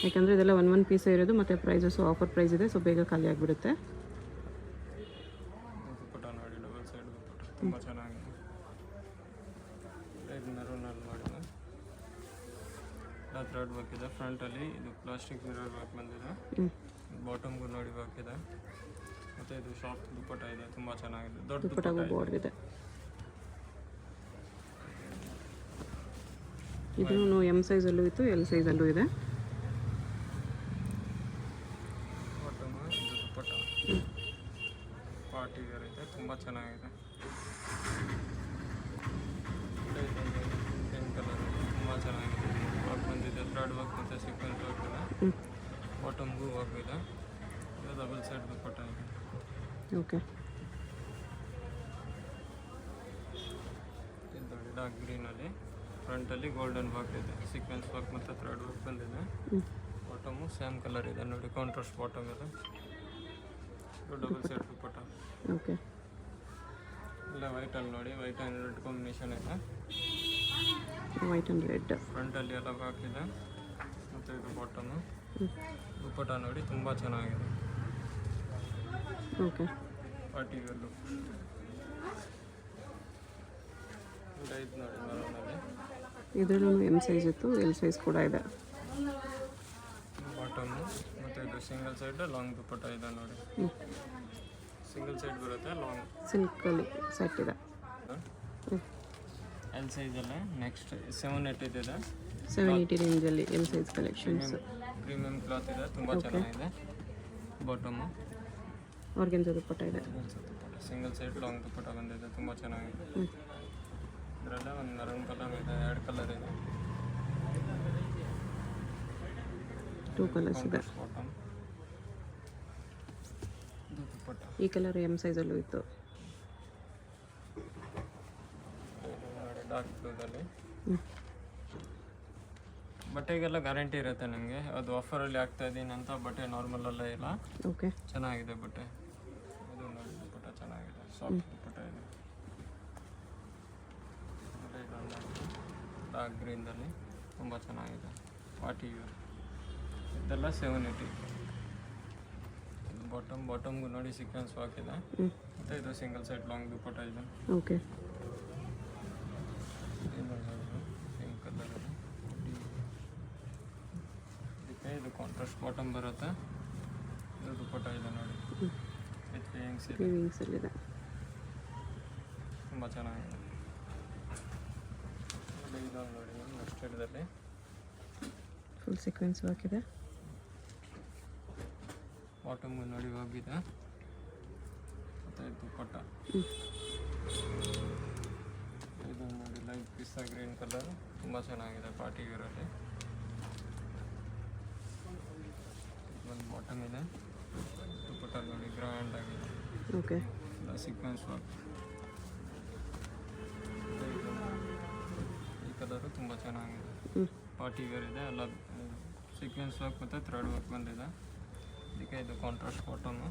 ಯಾಕಂದರೆ ಇದೆಲ್ಲ 1 ಪೀಸ್ ಇರೋದು, ಮತ್ತು ಪ್ರೈಸಸ್ಸು ಆಫರ್ ಪ್ರೈಸ್ ಇದೆ, ಸೊ ಬೇಗ ಖಾಲಿ ಆಗಿಬಿಡುತ್ತೆ. ದುಪ್ಪಟ್ಟ ನೋಡಿ ತುಂಬ ಚೆನ್ನಾಗಿದೆ. ಇದು ಮೆರೂನಲ್ಲಿ ಮಾಡಿದೆ, ಎಲ್ಲ ಥ್ರೆಡ್ ವರ್ಕ್ ಇದೆ. ಫ್ರಂಟಲ್ಲಿ ಇದು ಪ್ಲಾಸ್ಟಿಕ್ ಮಿರರ್ ವರ್ಕ್ ಬಂದಿದೆ. ಬಾಟಮ್ಗೂ ನೋಡಿ ವರ್ಕ್ ಇದೆ. ಮತ್ತು ಇದು ಶಾರ್ಟ್ ದುಪ್ಪಟ್ಟ ಇದೆ, ತುಂಬ ಚೆನ್ನಾಗಿದೆ. ದೊಡ್ಡ ದುಪ್ಪಟ್ಟಾಗೂ ಬಾರ್ಡರ್ ಇದೆ. ಇದು ಎಮ್ ಸೈಜಲ್ಲೂ ಇತ್ತು, ಎಲ್ ಸೈಜಲ್ಲೂ ಇದೆ. ಬಾಟಮ್ ಇದು ದುಪ್ಪಟ್ಟ ಪಾರ್ಟಿ ವೇರ್ ಇದೆ, ತುಂಬ ಚೆನ್ನಾಗಿದೆ. ಪಿಂಕ್ ಕಲರ್ ತುಂಬ ಚೆನ್ನಾಗಿದೆ. ವರ್ಕ್ ಬಂದಿದೆ, ಥ್ರೆಡ್ ವರ್ಕ್ ಮತ್ತು ಸೀಕ್ವೆನ್ಸ್ ವರ್ಕ್ ಇದೆ. ಬಾಟಮ್ಗೂ ವರ್ಕ್ ಇದೆ. ಇದು ಡಬಲ್ ಸೈಡ್ ದುಪ್ಪಟ್ಟ ಇದೆ. ಓಕೆ. ಇದು ನೋಡಿ ಡಾರ್ಕ್ ಗ್ರೀನಲ್ಲಿ ಫ್ರಂಟಲ್ಲಿ ಗೋಲ್ಡನ್ ವರ್ಕ್ ಇದೆ, ಸೀಕ್ವೆನ್ಸ್ ವರ್ಕ್ ಮತ್ತು ಥ್ರೆಡ್ ವರ್ಕ್ ಬಂದಿದೆ. ಬಾಟಮು ಸೇಮ್ ಕಲರ್ ಇದೆ ನೋಡಿ, ಕಾಂಟ್ರಾಸ್ಟ್ ಬಾಟಮ್ ಇದೆ. ಇದು ಡಬಲ್ ಸೈಡ್ ದುಪ್ಪಟ್ಟ. ಓಕೆ. ಇಲ್ಲ ವೈಟಲ್ಲಿ ನೋಡಿ, ವೈಟ್ ಆ್ಯಂಡ್ ರೆಡ್ ಕಾಂಬಿನೇಷನ್ ಇದೆ. ವೈಟ್ ಆ್ಯಂಡ್ ರೆಡ್ ಫ್ರಂಟಲ್ಲಿ ಎಲ್ಲ ವರ್ಕ್ ಇದೆ. ಮತ್ತು ಇದು ಬಾಟಮು ದುಪ್ಪಟ್ಟ ನೋಡಿ, ತುಂಬ ಚೆನ್ನಾಗಿದೆ. ಓಕೆ. Party wear look. ಇದು ನೋಡಿ ಮರೂನಲ್ಲಿ. ಇದರಲ್ಲೂ ಎಮ್ ಸೈಜ್ ಇತ್ತು, ಎಲ್ ಸೈಜ್ ಕೂಡ ಇದೆ. ಬಾಟಮು ಮತ್ತು ಇದು ಸಿಂಗಲ್ ಸೈಡ್ ಲಾಂಗ್ ದುಪ್ಪಟ್ಟ ಇದೆ ನೋಡಿ. ಸಿಂಗಲ್ ಸೈಡ್ ಬರುತ್ತೆ, ಲಾಂಗ್ ಸಿಲ್ಕಲ್ಲಿ ಸೆಟ್ ಇದೆ. ಎಲ್ ಸೈಜಲ್ಲೇ ನೆಕ್ಸ್ಟ್ 780 ಇದೆ. 780 ರೇಂಜಲ್ಲಿ L size collections. Premium cloth ಇದೆ, ತುಂಬ ಚೆನ್ನಾಗಿದೆ. ಬಾಟಮು ಆರ್ಗೆನ್ಜಾ ದುಪ್ಪಟ್ಟ ಇದೆ. ಸಿಂಗಲ್ ಸೈಡ್ ಲಾಂಗ್ ದುಪ್ಪಟ್ಟ ಬಂದಿದೆ, ತುಂಬ ಚೆನ್ನಾಗಿದೆ. ಇದರಲ್ಲೇ ಒಂದು ಮೆರೂನ್ ಕಲರ್ ಇದೆ, 2 ಕಲರ್ ಇದೆ. 2 ಕಲರ್ಸ್ ಇದೆ. ಬಾಟಮ್ ಇದು ದುಪ್ಪಟ್ಟ. ಈ ಕಲರ್ ಎಮ್ ಸೈಜಲ್ಲೂ ಇತ್ತು. ನೋಡಿ ಡಾರ್ಕ್ ಬ್ಲೂದಲ್ಲಿ. ಬಟ್ಟೆಗೆಲ್ಲ ಗ್ಯಾರಂಟಿ ಇರುತ್ತೆ ನಿಮಗೆ. ಅದು ಆಫರಲ್ಲಿ ಆಗ್ತಾ ಇದ್ದೀನಿ ಅಂತ ಬಟ್ಟೆ ನಾರ್ಮಲಲ್ಲೇ ಇಲ್ಲ. ಓಕೆ. ಚೆನ್ನಾಗಿದೆ ಬಟ್ಟೆ. ಇದು ನೋಡಿ ದುಪ್ಪಟ್ಟ ಚೆನ್ನಾಗಿದೆ, ಸಾಫ್ಟ್ ದುಪ್ಪಟ್ಟ ಇದೆ. ಡಾರ್ಕ್ ಗ್ರೀನ್ದಲ್ಲಿ ತುಂಬ ಚೆನ್ನಾಗಿದೆ. ಪಾರ್ಟಿ ವೇರ್ ಇದೆಲ್ಲ 780. ಇದು ಬಾಟಮ್ಗೂ ನೋಡಿ ಸೀಕ್ವೆನ್ಸ್ ಹಾಕಿದೆ. ಮತ್ತು ಇದು ಸಿಂಗಲ್ ಸೈಡ್ ಲಾಂಗ್ ದುಪ್ಪಟ್ಟ ಇದೆ. ಓಕೆ. ಪಿಂಕ್ ಕಲರಲ್ಲಿ ಇದಕ್ಕೆ ಇದು ಕಾಂಟ್ರಾಸ್ಟ್ ಬಾಟಮ್ ಬರುತ್ತೆ. ಇದು ದುಪ್ಪಟ್ಟ ಇದೆ ನೋಡಿ, ವಿತ್ ವಿಂಗ್ಸಲ್ಲಿದೆ. ತುಂಬ ಚೆನ್ನಾಗಿದೆ. ಇದೊಂದು ನೋಡಿ ನೆಕ್ಸ್ಟ್ ಹಿಡ್ದಲ್ಲಿ ಫುಲ್ ಸೀಕ್ವೆನ್ಸ್ ಹಾಕಿದೆ. ಬಾಟಮ್ಗೂ ನೋಡಿ ಹೋಗಿದೆ. ಮತ್ತು ಇದು ದುಪ್ಪಟ್ಟ. ಇದು ನೋಡಿ ಲೈಟ್ ಪಿಸ್ತಾ ಗ್ರೀನ್ ಕಲರ್, ತುಂಬ ಚೆನ್ನಾಗಿದೆ ಪಾರ್ಟಿ ವೇರಲ್ಲಿ. ಒಂದು ಬಾಟಮ್ ಇದೆ. ದುಪ್ಪಟ್ಟ ನೋಡಿ ಗ್ರ್ಯಾಂಡ್ ಆಗಿದೆ. ಓಕೆ. Sequence work. ಈ ಕಲರು ತುಂಬ ಚೆನ್ನಾಗಿದೆ, ಪಾರ್ಟಿ ವೇರ್ ಇದೆ. ಎಲ್ಲ ಸೀಕ್ವೆನ್ಸ್ ವರ್ಕ್ ಮತ್ತು ಥ್ರೆಡ್ ವರ್ಕ್ ಬಂದಿದೆ. ಇದಕ್ಕೆ ಇದು ಕಾಂಟ್ರಾಸ್ಟ್ ಬಾಟಮು.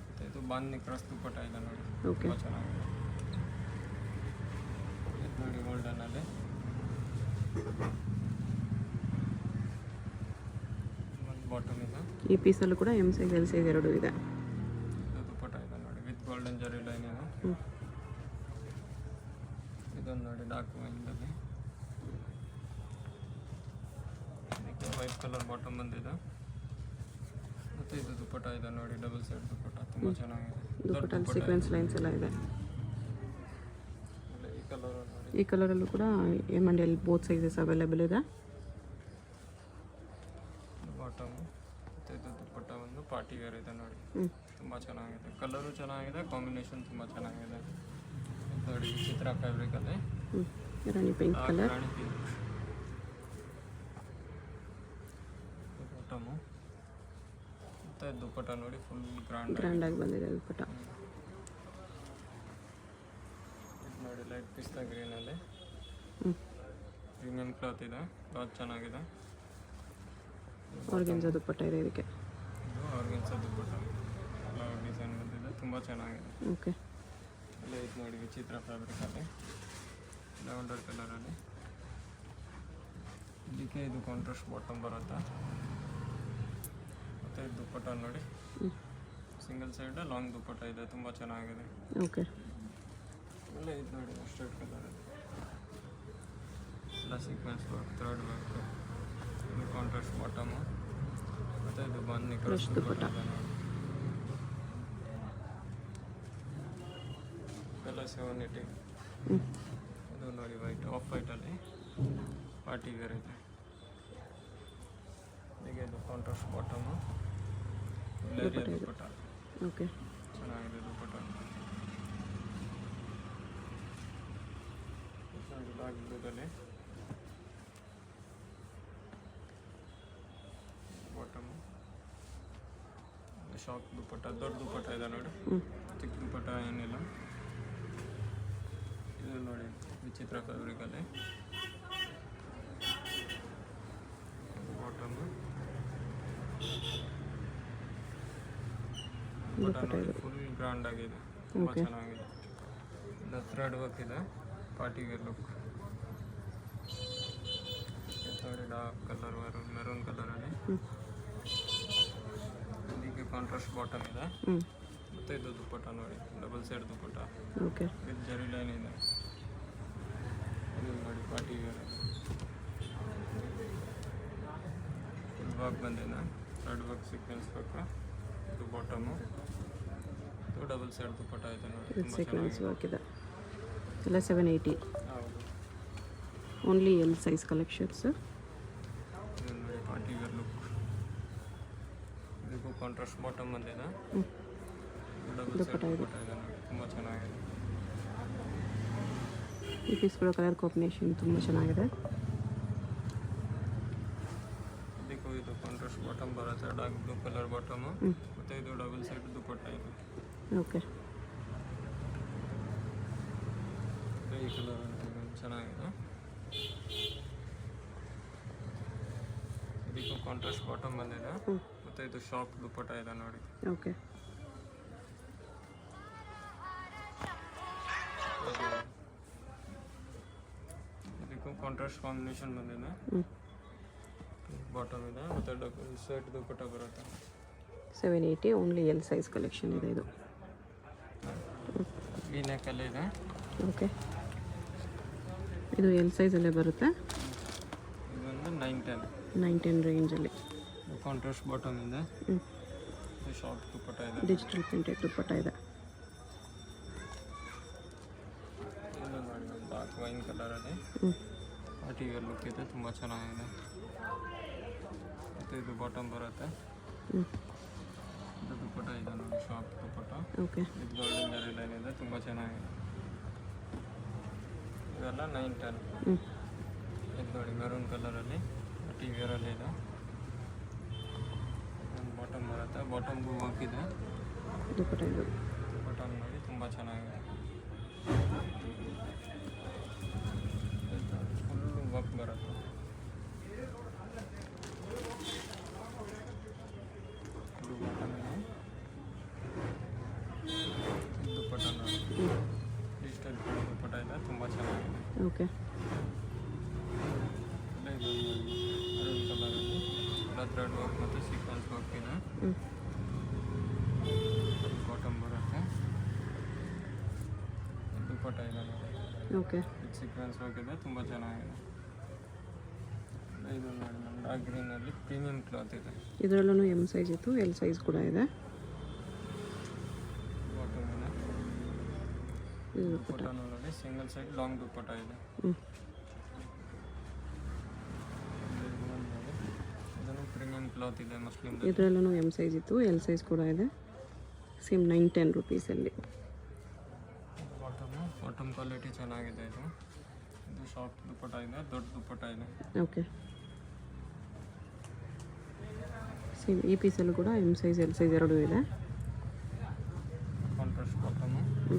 ಮತ್ತು ಇದು ಬಾಂಧಿ ಕ್ರಾಸ್ ದುಪ್ಪಟ್ಟ ಇದೆ ನೋಡಿ, ತುಂಬ ಚೆನ್ನಾಗಿದೆ. ಇದು ನೋಡಿ ಗೋಲ್ಡನಲ್ಲಿ. ಒಂದು ಬಾಟಮ್ ಇದೆ. ಈ ಪೀಸಲ್ಲೂ ಕೂಡ ಎಮ್ ಸೈಜ್ ಎಲ್ ಸೈಜ್ ಎರಡೂ ಇದೆ. ಇದು ದುಪ್ಪಟ್ಟ ಇದೆ ನೋಡಿ, ವಿತ್ ಗೋಲ್ಡನ್ ಜರಿ ಲೈನಿಂಗು. ಇದೊಂದು ನೋಡಿ ಡಾರ್ಕ್ ವೈನ್ದಲ್ಲಿ. ಇದಕ್ಕೆ ವೈಟ್ ಕಲರ್ ಬಾಟಮ್ ಬಂದಿದೆ. ಮತ್ತು ಇದು ದುಪ್ಪಟ್ಟ ಇದೆ ನೋಡಿ, ಡಬಲ್ ಸೈಡ್ ದುಪ್ಪಟ್ಟ, ತುಂಬ ಚೆನ್ನಾಗಿದೆ. ದುಪ್ಪಟ್ಟಲ್ಲಿ ಸೀಕ್ವೆನ್ಸ್ ಲೈನ್ಸ್ ಎಲ್ಲ ಇದೆ. ಈ ಕಲರ್ ನೋಡಿ, ಈ ಕಲರಲ್ಲೂ ಕೂಡ M and L both sizes available ಇದೆ. ಬಾಟಮು ಮತ್ತು ಇದು ದುಪ್ಪಟ್ಟ ಒಂದು ಪಾರ್ಟಿ ವೇರ್ ಇದೆ ನೋಡಿ, ತುಂಬ ಚೆನ್ನಾಗಿದೆ. ಕಲರು ಚೆನ್ನಾಗಿದೆ, ಕಾಂಬಿನೇಷನ್ ತುಂಬ ಚೆನ್ನಾಗಿದೆ. ನೋಡಿ ಚಿತ್ರ ಫ್ಯಾಬ್ರಿಕಲ್ಲಿ ರಾಣಿ ಪಿಂಕ್ ಕಲರ್. ರಾಣಿ ಪಿಂಕ್ ಬಾಟಮು. ಮತ್ತು ದುಪ್ಪಟ್ಟ ನೋಡಿ ಫುಲ್ ಗ್ರ್ಯಾಂಡಾಗಿ ಬಂದಿದೆ ದುಪ್ಪಟ್ಟ. ಇದು ನೋಡಿ ಲೈಟ್ ಪಿಸ್ತಾ ಗ್ರೀನಲ್ಲಿ. ಪ್ರೀಮಿಯಂ ಕ್ಲಾತ್ ಇದೆ, ಕ್ಲಾತ್ ಚೆನ್ನಾಗಿದೆ. ಆರ್ಗೆನ್ಜಾ ದುಪ್ಪಟ್ಟ ಇದೆ ಇದಕ್ಕೆ. ಇದು ಆರ್ಗೆನ್ಜಾ ದುಪ್ಪಟ್ಟ, ಫ್ಲವರ್ ಡಿಸೈನ್ ಬಂದಿದೆ, ತುಂಬ ಚೆನ್ನಾಗಿದೆ. ಓಕೆ. ಅಲ್ಲೇ ಇದು ನೋಡಿ ವಿಚಿತ್ರ ಫ್ಯಾಬ್ರಿಕಲ್ಲಿ, ಲ್ಯಾವೆಂಡರ್ ಕಲರಲ್ಲಿ. ಇದಕ್ಕೆ ಇದು ಕಾಂಟ್ರಾಸ್ಟ್ ಬಾಟಮ್ ಬರುತ್ತೆ. ಮತ್ತು ಇದು ದುಪ್ಪಟ್ಟ ನೋಡಿ, ಸಿಂಗಲ್ ಸೈಡ್ ಲಾಂಗ್ ದುಪ್ಪಟ್ಟ ಇದೆ, ತುಂಬ ಚೆನ್ನಾಗಿದೆ. ಓಕೆ. ಇದು ನೋಡಿ ಮಸ್ಟರ್ಡ್ ಕಲರ್ ಎಲ್ಲ ಸೀಕ್ವೆನ್ಸ್ ವರ್ಕ್ ಥ್ರೆಡ್ ವರ್ಕ್, ಇದು ಕಾಂಟ್ರಾಸ್ಟ್ ಬಾಟಮು ಮತ್ತು ಇದು ಬನ್ನಿ Crush ದುಪ್ಪಟ್ಟ. ಎಲ್ಲ 780. ಹ್ಞೂ ಇದು ನೋಡಿ ವೈಟ್ ಆಫ್ ವೈಟಲ್ಲಿ ಪಾರ್ಟಿ ವೇರ್ ಇದೆ. ಹೀಗೆ ಇದು ಕಾಂಟ್ರಾಸ್ಟ್ ಬಾಟಮು, ಲೇರಿಯ ದುಪ್ಪಟ್ಟ ಓಕೆ ಚೆನ್ನಾಗಿದೆ ದುಪ್ಪಟ್ಟ. ನೋಡಿ ಡಾರ್ಕ್ ಬ್ಲೂದಲ್ಲಿ ಬಾಟಮು, ಶಾಕ್ ದುಪ್ಪಟ್ಟ, ದೊಡ್ಡ ದುಪ್ಪಟ್ಟ ಇದೆ ನೋಡಿ, ಹ್ಞೂ ಚಿಕ್ಕ ದುಪ್ಪಟ್ಟ ಏನಿಲ್ಲ. ಇದು ನೋಡಿ ವಿಚಿತ್ರ ಫ್ಯಾಬ್ರಿಕಲ್ಲಿ ಬಾಟಮು, ದುಪ್ಪಟ್ಟ ಇದು ಫುಲ್ ಗ್ರ್ಯಾಂಡ್ ಆಗಿದೆ, ತುಂಬ Okay. ಚೆನ್ನಾಗಿದೆ. ಇದು ಥ್ರೆಡ್ ವರ್ಕ್ ಇದೆ, ಪಾರ್ಟಿ ವೇರ್ ಲುಕ್. ನೋಡಿ ಡಾರ್ಕ್ ಕಲರ್ ಮೆರೂನ್ ಕಲರಲ್ಲಿ, ಹ್ಞೂ ಇದಕ್ಕೆ ಕಾಂಟ್ರಾಸ್ಟ್ ಬಾಟಮ್ ಇದೆ. ಹ್ಞೂ ಮತ್ತು ಇದು ದುಪ್ಪಟ್ಟ ನೋಡಿ, double side dupatta okay with ಜರಿ ಲೈನ್ ಇದೆ. ಇದು ನೋಡಿ ಪಾರ್ಟಿ ವೇರ್ ಫುಲ್ ವರ್ಕ್ ಬಂದಿದೆ, ಥ್ರೆಡ್ ವರ್ಕ್ ಸೀಕ್ವೆನ್ಸ್ ವರ್ಕ್. ಇದು ಬಾಟಮು, ಇದು ಡಬಲ್ ಸೈಡ್ ದುಪ್ಪಟ್ಟ ಇದೆ ನೋಡಿ, ವಿತ್ ತುಂಬ ಸೀಕ್ವೆನ್ಸ್ ಚೆನ್ನಾಗಿದೆ. ವರ್ಕ್ ಇದೆ. ಎಲ್ಲ 780. ಹೌದು. Only L size collections. ಇದು ನೋಡಿ ಪಾರ್ಟಿ ವೇರ್ ಲುಕ್. ಇದಕ್ಕೂ ಕಾಂಟ್ರಾಸ್ಟ್ ಬಾಟಮ್ ಬಂದಿದೆ, ಹ್ಞೂ ಡಬಲ್ ದುಪ್ಪಟ್ಟ ಸೈಡ್ ಇದೆ. ದುಪ್ಪಟ್ಟ ಇದೆ ನೋಡಿ, ತುಂಬ ಚೆನ್ನಾಗಿದೆ. ಈ ಪೀಸ್ಗಳ ಕಲರ್ ಕಾಂಬಿನೇಷನ್ ತುಂಬ ಚೆನ್ನಾಗಿದೆ. ಇದಕ್ಕೂ ಇದು ಕಾಂಟ್ರಾಸ್ಟ್ ಬಾಟಮ್ ಬರುತ್ತೆ, ಡಾರ್ಕ್ ಬ್ಲೂ ಕಲರ್ ಬಾಟಮು, ಹ್ಞೂ ಮತ್ತು ಇದು ಡಬಲ್ ಸೈಡ್ ದುಪ್ಪಟ್ಟ ಇದೆ. ಓಕೆ ಈ ಕಲರ್ ಚೆನ್ನಾಗಿದೆ. ಇದಕ್ಕೂ ಕಾಂಟ್ರಾಸ್ಟ್ ಬಾಟಮ್ ಬಂದಿದೆ, ಹ್ಞೂ ಮತ್ತು ಇದು ಶಾಕ್ ದುಪ್ಪಟ್ಟ ಇದೆ ನೋಡಿ. ಓಕೆ ಇದಕ್ಕೂ ಕಾಂಟ್ರಾಸ್ಟ್ ಕಾಂಬಿನೇಷನ್ ಬಂದಿದೆ, ಹ್ಞೂ ಬಾಟಮ್ ಇದೆ, ಮತ್ತು ಡಬಲ್ ಸೈಡ್ ದುಪ್ಪಟ್ಟ ಬರುತ್ತೆ. 780 ಓನ್ಲಿ ಎಲ್ ಸೈಜ್ ಕಲೆಕ್ಷನ್ ಇದೆ ಇದು. ಈ ನೆಕ್ಕಲ್ಲಿ ಇದೆ. ಓಕೆ ಇದು ಎಲ್ ಸೈಜಲ್ಲೇ ಬರುತ್ತೆ. ಇದೊಂದು 910. 910 ರೇಂಜಲ್ಲಿ. ಕಾಂಟ್ರಾಸ್ಟ್ ಬಾಟಮ್ ಇದೆ, ಹ್ಞೂ ಇದು ಶಾಕ್ ದುಪ್ಪಟ್ಟ ಇದೆ. ಡಿಜಿಟಲ್ ಪ್ರಿಂಟೆಡ್ ದುಪ್ಪಟ್ಟ ಇದೆ. ಇದು ನೋಡಿ ಒಂದು ಡಾರ್ಕ್ ವೈನ್ ಕಲರಲ್ಲಿ ಹ್ಞೂ ಪಾರ್ಟಿ ವೇರ್ ಲುಕ್ ಇದೆ, ತುಂಬ ಚೆನ್ನಾಗಿದೆ. ಮತ್ತು ಇದು ಬಾಟಮ್ ಬರುತ್ತೆ, ಹ್ಞೂ ಇದು ದುಪ್ಪಟ್ಟ ಇದೆ ನೋಡಿ, ಶಾಕ್ ದುಪ್ಪಟ್ಟ. ಓಕೆ ಇದು ಗೋಲ್ಡನ್ ಜರಿ ಲೈನ್ ಇದೆ, ತುಂಬ ಚೆನ್ನಾಗಿದೆ. ಇವೆಲ್ಲ 910. ಹ್ಞೂ ಇದು ನೋಡಿ ಮೆರೂನ್ ಕಲರಲ್ಲಿ ಪಾರ್ಟಿ ವೇರಲ್ಲಿ ಇದೆ. ಒಂದು ಬಾಟಮ್ ಬರುತ್ತೆ, ಬಾಟಮ್ಗೂ ವರ್ಕ್ ಇದೆ. ದುಪ್ಪಟ್ಟ ಇದು. ಬಾಟಮ್ ನೋಡಿ ತುಂಬ ಚೆನ್ನಾಗಿದೆ, ಫುಲ್ ವರ್ಕ್ ಬರುತ್ತೆ. ಇದು ಬಾಟಮ್ ಇದೆ, ಇದು ದುಪ್ಪಟ್ಟ ನೋಡಿ, ಹ್ಞೂ ಡಿಜಿಟಲ್ ದುಪ್ಪಟ್ಟ ಇದೆ, ತುಂಬ ಚೆನ್ನಾಗಿದೆ. ಓಕೆ ಇಲ್ಲ ಇದು ಮೆರೂನ್ ಕಲರಲ್ಲಿ ಎಲ್ಲ ಥ್ರೆಡ್ ವರ್ಕ್ ಮತ್ತು ಸೀಕ್ವೆನ್ಸ್ ವರ್ಕ್ ಇದೆ. ಹ್ಞೂ ಬಾಟಮ್ ಬರುತ್ತೆ, ದುಪ್ಪಟ್ಟ ಇದೆ ನೋಡಿ, ಓಕೆ ಇದು ಸೀಕ್ವೆನ್ಸ್ ವರ್ಕ್ ಇದೆ, ತುಂಬ ಚೆನ್ನಾಗಿದೆ. ಇದು ನೋಡಿ ನಮ್ಮ ಡಾರ್ಕ್ ಗ್ರೀನಲ್ಲಿ ಪ್ರೀಮಿಯಂ ಕ್ಲಾತ್ ಇದೆ. ಇದರಲ್ಲೂ ಎಮ್ ಸೈಜ್ ಇತ್ತು, ಎಲ್ ಸೈಜ್ ಕೂಡ ಇದೆ. ಬಾಟಮ್ ಇದೆ, ಇದು ದುಪ್ಪಟ್ಟ. ದುಪ್ಪಟ್ಟ ನೋಡಿ ಸಿಂಗಲ್ ಸೈಡ್ ಲಾಂಗ್ ದುಪ್ಪಟ್ಟ ಇದೆ. ಹ್ಞೂ ಇದು ಒಂದು ನೋಡಿ, ಇದನ್ನು ಪ್ರೀಮಿಯಂ ಕ್ಲಾತ್ ಇದೆ ಮುಸ್ಲಿಮ್. ಇದರಲ್ಲೂ ಎಮ್ ಸೈಜ್ ಇತ್ತು, ಎಲ್ ಸೈಜ್ ಕೂಡ ಇದೆ. ಸೇಮ್ 910 ರುಪೀಸಲ್ಲಿ. ಬಾಟಮ್ ಕ್ವಾಲಿಟಿ ಚೆನ್ನಾಗಿದೆ. ಇದು ಶಾರ್ಟ್ ದುಪ್ಪಟ್ಟ ಇದೆ, ದೊಡ್ಡ ದುಪ್ಪಟ್ಟ ಇದೆ. ಓಕೆ ಸೇಮ್ ಈ ಪೀಸಲ್ಲೂ ಕೂಡ ಎಮ್ ಸೈಜ್ ಎಲ್ ಸೈಜ್ ಎರಡೂ ಇದೆ. ಕಾಂಟ್ರಾಸ್ಟ್ ಬಾಟಮು, ಹ್ಞೂ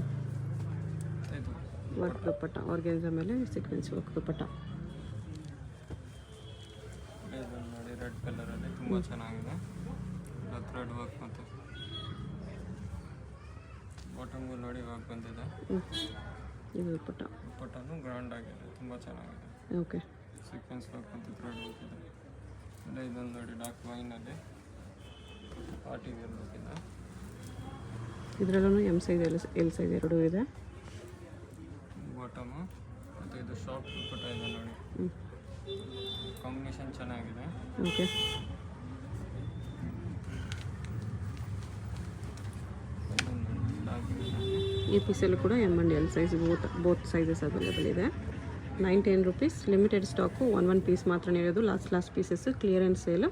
ಇದು ವರ್ಕ್ ದುಪ್ಪಟ್ಟ, ಆರ್ಗೆನ್ಸ ಮೇಲೆ ಸೀಕ್ವೆನ್ಸ್ ವರ್ಕ್ ದುಪ್ಪಟ್ಟ. ಇದನ್ನು ನೋಡಿ ರೆಡ್ ಕಲರಲ್ಲಿ ತುಂಬ ಚೆನ್ನಾಗಿದೆ, ಥ್ರೆಡ್ ವರ್ಕ್ ಮತ್ತು ಬಾಟಮ್ಗೂ ನೋಡಿ ವರ್ಕ್ ಬಂದಿದೆ. ಹ್ಞೂ ಇದು ದುಪ್ಪಟ್ಟ. ದುಪ್ಪಟ್ಟನು ಗ್ರ್ಯಾಂಡ್ ಆಗಿದೆ, ತುಂಬ ಚೆನ್ನಾಗಿದೆ. ಓಕೆ ಸೀಕ್ವೆನ್ಸ್ ವರ್ಕ್ ಮತ್ತು ಥ್ರೆಡ್ ವರ್ಕ್ ಇದೆ. ಇಲ್ಲ ಇದೊಂದು ನೋಡಿ ಡಾರ್ಕ್ ವೈನಲ್ಲಿ ಪಾರ್ಟಿ ವೇರ್ ಲುಕ್ ಇದೆ. ಇದರಲ್ಲೂ ಎಮ್ ಸೈಜ್ ಎಲ್ ಸೈಜ್ ಎರಡೂ ಇದೆ. ಬಾಟಮು ಮತ್ತು ಇದು ಶಾರ್ಟ್ ದುಪ್ಪಟ್ಟ ಇದೆ ನೋಡಿ, ಕಾಂಬಿನೇಷನ್ ಚೆನ್ನಾಗಿದೆ. ಓಕೆ, ಈ ಪೀಸಲ್ಲೂ ಕೂಡ M and L size both sizes available ಇದೆ. 910 rupees, limited stock, one piece ಮಾತ್ರ ಇರೋದು, last pieces clearance sale.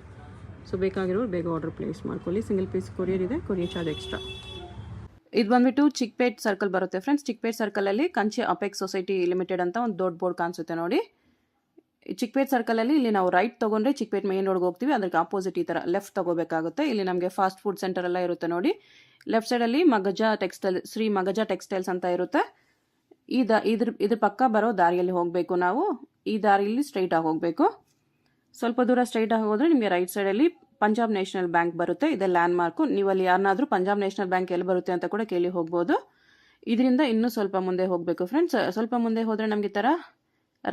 So ಬೇಕಾಗಿರೋರು ಬೇಗ ಆರ್ಡರ್ ಪ್ಲೇಸ್ ಮಾಡ್ಕೊಳ್ಳಿ. ಸಿಂಗಲ್ ಪೀಸ್ ಕೊರಿಯರ್ ಇದೆ, ಕೊರಿಯರ್ ಚಾರ್ಜ್ ಎಕ್ಸ್ಟ್ರಾ. ಇದು ಬಂದುಬಿಟ್ಟು ಚಿಕ್ಪೇಟ್ ಸರ್ಕಲ್ ಬರುತ್ತೆ ಫ್ರೆಂಡ್ಸ್. ಚಿಕ್ಪೇಟ್ ಸರ್ಕಲಲ್ಲಿ ಕಂಚಿ ಅಪೆಕ್ಸ್ ಸೊಸೈಟಿ ಲಿಮಿಟೆಡ್ ಅಂತ ಒಂದು ದೊಡ್ಡ ಬೋರ್ಡ್ ಕಾಣಿಸುತ್ತೆ ನೋಡಿ. ಚಿಕ್ಪೇಟ್ ಸರ್ಕಲಲ್ಲಿ ಇಲ್ಲಿ ನಾವು ರೈಟ್ ತೊಗೊಂಡ್ರೆ ಚಿಕ್ಪೇಟ್ ಮೇನ್ ರೋಡ್ಗೆ ಹೋಗ್ತೀವಿ, ಅದಕ್ಕೆ ಆಪೋಸಿಟ್ ಈ ಥರ ಲೆಫ್ಟ್ ತೊಗೋಬೇಕಾಗುತ್ತೆ. ಇಲ್ಲಿ ನಮಗೆ ಫಾಸ್ಟ್ ಫುಡ್ ಸೆಂಟರ್ ಎಲ್ಲ ಇರುತ್ತೆ ನೋಡಿ. ಲೆಫ್ಟ್ ಸೈಡಲ್ಲಿ ಮಗಜ ಟೆಕ್ಸ್ಟೈಲ್, ಶ್ರೀ ಮಗಜ ಟೆಕ್ಸ್ಟೈಲ್ಸ್ ಅಂತ ಇರುತ್ತೆ. ಇದ್ರ ಪಕ್ಕ ಬರೋ ದಾರಿಯಲ್ಲಿ ಹೋಗಬೇಕು ನಾವು. ಈ ದಾರಿಯಲ್ಲಿ ಸ್ಟ್ರೈಟಾಗಿ ಹೋಗಬೇಕು. ಸ್ವಲ್ಪ ದೂರ ಸ್ಟ್ರೈಟಾಗಿ ಹೋದರೆ ನಿಮಗೆ ರೈಟ್ ಸೈಡಲ್ಲಿ ಪಂಜಾಬ್ ನ್ಯಾಷನಲ್ ಬ್ಯಾಂಕ್ ಬರುತ್ತೆ. ಇದೆ ಲ್ಯಾಂಡ್ ಮಾರ್ಕು. ನೀವು ಅಲ್ಲಿ ಯಾರನ್ನಾದರೂ ಪಂಜಾಬ್ ನ್ಯಾಷನಲ್ ಬ್ಯಾಂಕ್ ಎಲ್ಲಿ ಬರುತ್ತೆ ಅಂತ ಕೂಡ ಕೇಳಿ ಹೋಗ್ಬೋದು. ಇದರಿಂದ ಇನ್ನೂ ಸ್ವಲ್ಪ ಮುಂದೆ ಹೋಗಬೇಕು ಫ್ರೆಂಡ್ಸ್. ಸ್ವಲ್ಪ ಮುಂದೆ ಹೋದರೆ ನಮಗೆ ಈ ಥರ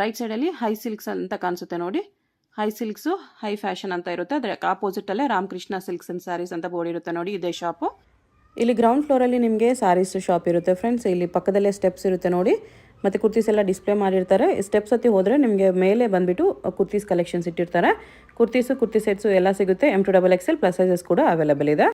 ರೈಟ್ ಸೈಡಲ್ಲಿ ಹೈ ಸಿಲ್ಕ್ಸ್ ಅಂತ ಕಾಣಿಸುತ್ತೆ ನೋಡಿ. ಹೈ ಸಿಲ್ಕ್ಸು ಹೈ ಫ್ಯಾಷನ್ ಅಂತ ಇರುತ್ತೆ. ಅದರ ಆಪೋಸಿಟಲ್ಲೇ ರಾಮಕೃಷ್ಣ ಸಿಲ್ಕ್ಸ್ ಅಂಡ್ ಸ್ಯಾರೀಸ್ ಅಂತ ಬೋರ್ಡ್ ಇರುತ್ತೆ ನೋಡಿ. ಇದೇ ಶಾಪು. ಇಲ್ಲಿ ಗ್ರೌಂಡ್ ಫ್ಲೋರಲ್ಲಿ ನಿಮಗೆ ಸ್ಯಾರೀಸ್ ಶಾಪ್ ಇರುತ್ತೆ ಫ್ರೆಂಡ್ಸ್. ಇಲ್ಲಿ ಪಕ್ಕದಲ್ಲೇ ಸ್ಟೆಪ್ಸ್ ಇರುತ್ತೆ ನೋಡಿ. ಮತ್ತು ಕುರ್ತೀಸ್ ಎಲ್ಲ ಡಿಸ್ಪ್ಲೇ ಮಾಡಿರ್ತಾರೆ. ಸ್ಟೆಪ್ಸ್ ಹತ್ತಿ ಹೋದರೆ ನಿಮಗೆ ಮೇಲೆ ಬಂದುಬಿಟ್ಟು ಕುರ್ತೀಸ್ ಕಲೆಕ್ಷನ್ಸ್ ಇಟ್ಟಿರ್ತಾರೆ. ಕುರ್ತಿ ಸೆಟ್ಸು ಎಲ್ಲ ಸಿಗುತ್ತೆ. M2XL ಪ್ಲಸ್ ಸೈಜಸ್ ಕೂಡ ಅವೈಲೇಬಲ್ ಇದೆ.